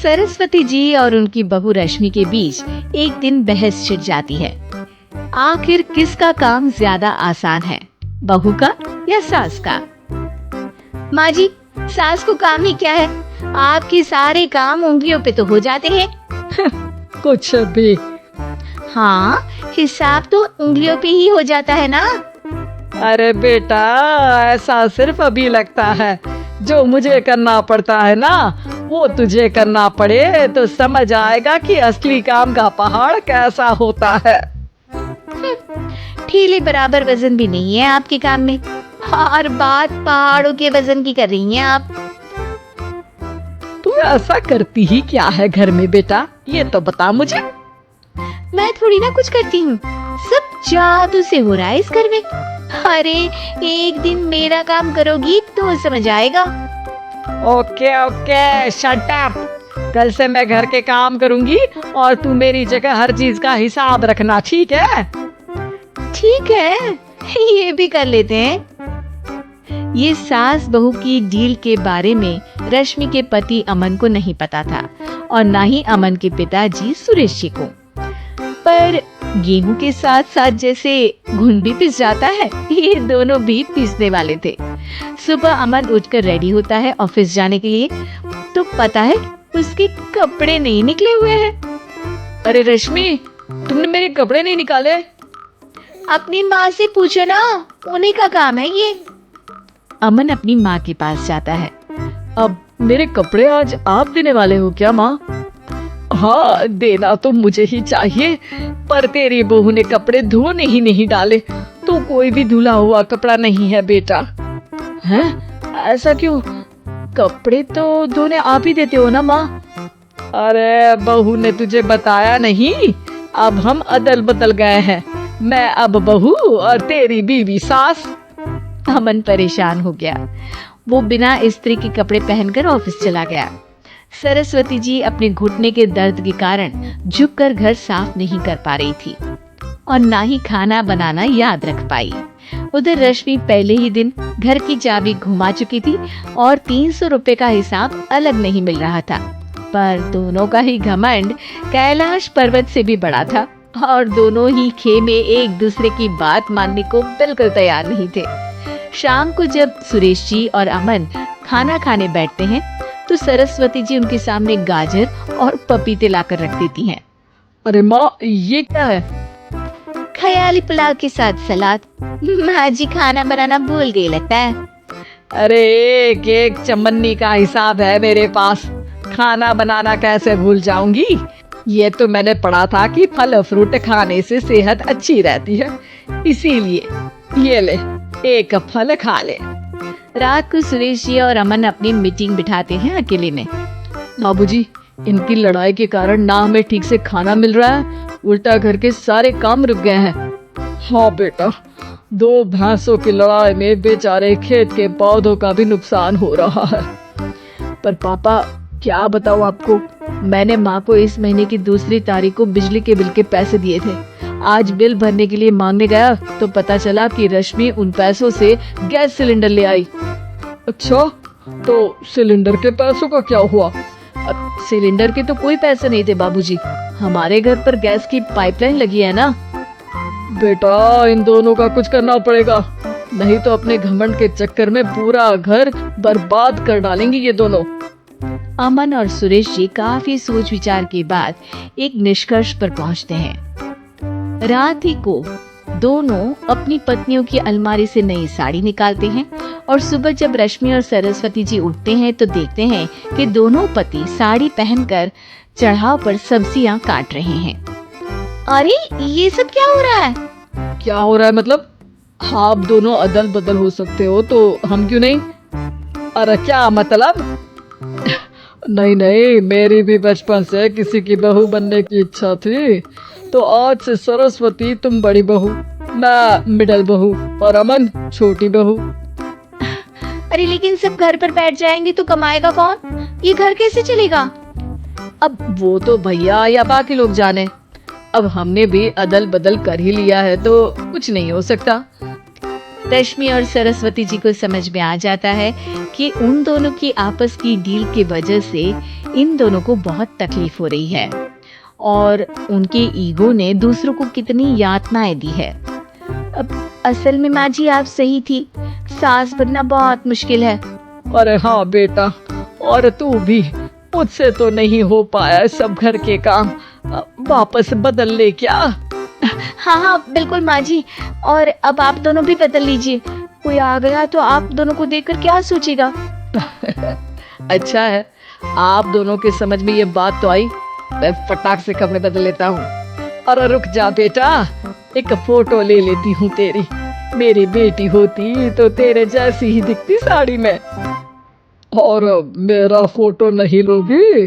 सरस्वती जी और उनकी बहू रश्मि के बीच एक दिन बहस छिड़ जाती है। आखिर किसका काम ज्यादा आसान है, बहू का या सास का? माँ जी, सास को काम ही क्या है, आपके सारे काम उंगलियों पे तो हो जाते हैं। कुछ भी। हाँ, हिसाब तो उंगलियों पे ही हो जाता है ना। अरे बेटा, ऐसा सिर्फ अभी लगता है, जो मुझे करना पड़ता है ना, वो तुझे करना पड़े तो समझ आएगा कि असली काम का पहाड़ कैसा होता है। ठेले बराबर वजन भी नहीं है आपके काम में, और बात पहाड़ों के वजन की कर रही हैं आप। तू ऐसा करती ही क्या है घर में बेटा, ये तो बता मुझे। मैं थोड़ी ना कुछ करती हूँ, सब जादू से हो रहा है इस घर में। अरे एक दिन मेरा काम करोगी तो समझ आएगा। Okay okay, shut up. कल से मैं घर के काम करूंगी और तू मेरी जगह हर चीज का हिसाब रखना, ठीक है? ठीक है, ये भी कर लेते हैं। ये सास बहू की डील के बारे में रश्मि के पति अमन को नहीं पता था, और ना ही अमन के पिताजी सुरेश जी को। पर गेहूं के साथ साथ जैसे घुन भी पिस जाता है, ये दोनों भी पिसने वाले थे। सुबह अमन उठकर रेडी होता है ऑफिस जाने के लिए, तो पता है उसके कपड़े नहीं निकले हुए हैं। अरे रश्मि, तुमने मेरे कपड़े नहीं निकाले? अपनी माँ से पूछो ना, उन्हीं का काम है ये। अमन अपनी माँ के पास जाता है। अब मेरे कपड़े आज आप देने वाले हो क्या माँ? हाँ, देना तो मुझे ही चाहिए, पर तेरी बहू ने कपड़े धोने ही नहीं डाले, तो कोई भी धुला हुआ कपड़ा नहीं है बेटा। हैं? ऐसा क्यों? कपड़े तो धोने आप ही देते हो ना माँ? अरे बहू ने तुझे बताया नहीं, अब हम अदल बदल गए हैं, मैं अब बहू और तेरी बीवी सास। अमन परेशान हो गया। वो बिना इस्त्री के कपड़े पहनकर ऑफिस चला गया। सरस्वती जी अपने घुटने के दर्द के कारण झुककर घर साफ नहीं कर पा रही थी, और ना ही खाना बनाना याद रख पाई। उधर रश्मि पहले ही दिन घर की चाबी घुमा चुकी थी, और 300 रुपए का हिसाब अलग नहीं मिल रहा था। पर दोनों का ही घमंड कैलाश पर्वत से भी बड़ा था, और दोनों ही खेमे एक दूसरे की बात मानने को बिल्कुल तैयार नहीं थे। शाम को जब सुरेश जी और अमन खाना खाने बैठते हैं, तो सरस्वती जी उनके सामने गाजर और पपीते लाकर रख देती हैं। अरे माँ, ये क्या है? ख्याली पुलाव के साथ सलाद। माँ जी खाना बनाना भूल गई लगता है। अरे एक एक चमन्नी का हिसाब है मेरे पास, खाना बनाना कैसे भूल जाऊंगी? ये तो मैंने पढ़ा था कि फल फ्रूट खाने से सेहत अच्छी रहती है, इसीलिए ये ले, एक फल खा ले। रात को सुरेश जी और अमन अपनी मीटिंग बिठाते हैं अकेले में। बाबूजी, इनकी लड़ाई के कारण ना हमें ठीक से खाना मिल रहा है, उल्टा घर के सारे काम रुक गए हैं। हाँ बेटा, 2 भैंसों की लड़ाई में बेचारे खेत के पौधों का भी नुकसान हो रहा है। पर पापा, क्या बताऊँ आपको, मैंने माँ को इस महीने की 2 तारीख को बिजली के बिल के पैसे दिए थे। आज बिल भरने के लिए मांगने गया तो पता चला कि रश्मि उन पैसों से गैस सिलेंडर ले आई। अच्छा, तो सिलेंडर के पैसों का क्या हुआ? सिलेंडर के तो कोई पैसे नहीं थे बाबूजी, हमारे घर पर गैस की पाइपलाइन लगी है ना। बेटा, इन दोनों का कुछ करना पड़ेगा, नहीं तो अपने घमंड के चक्कर में पूरा घर बर्बाद कर डालेंगे ये दोनों। अमन और सुरेश जी काफी सोच विचार के बाद एक निष्कर्ष पर पहुंचते हैं। रात ही को दोनों अपनी पत्नियों की अलमारी से नई साड़ी निकालते हैं, और सुबह जब रश्मि और सरस्वती जी उठते हैं तो देखते हैं कि दोनों पति साड़ी पहनकर चढ़ाव पर सब्जियां काट रहे हैं। अरे ये सब क्या हो रहा है? क्या हो रहा है मतलब? आप दोनों अदल बदल हो सकते हो तो हम क्यों नहीं? अरे क्या मतलब? नहीं नहीं, मेरी भी बचपन से किसी की बहू बनने की इच्छा थी, तो आज से सरस्वती तुम बड़ी बहू, मैं मिडल बहू और अमन छोटी बहू। अरे लेकिन सब घर पर बैठ जाएंगे तो कमाएगा कौन? ये घर कैसे चलेगा? अब वो तो भैया या बाकी लोग जाने, अब हमने भी अदल बदल कर ही लिया है तो कुछ नहीं हो सकता। रश्मि और सरस्वती जी को समझ में आ जाता है कि उन दोनों की आपस की डील की वजह से इन दोनों को बहुत तकलीफ हो रही है और उनके ईगो ने दूसरों को कितनी यातनाएं दी है। अब असल में माँ जी आप सही थी, सास बनना बहुत मुश्किल है। अरे हाँ बेटा, और तू भी, मुझसे तो नहीं हो पाया सब घर के काम, वापस बदल ले क्या? हाँ हाँ बिल्कुल माँ जी, और अब आप दोनों भी बदल लीजिए, कोई आ गया तो आप दोनों को देखकर क्या सोचेगा। अच्छा है, आप दोनों के समझ में ये बात तो आई, मैं फटाक से कपड़े बदल लेता हूँ। अरे रुक जा बेटा, एक फोटो ले लेती हूँ तेरी, मेरी बेटी होती तो तेरे जैसी ही दिखती साड़ी में। और मेरा फोटो नहीं लोगी?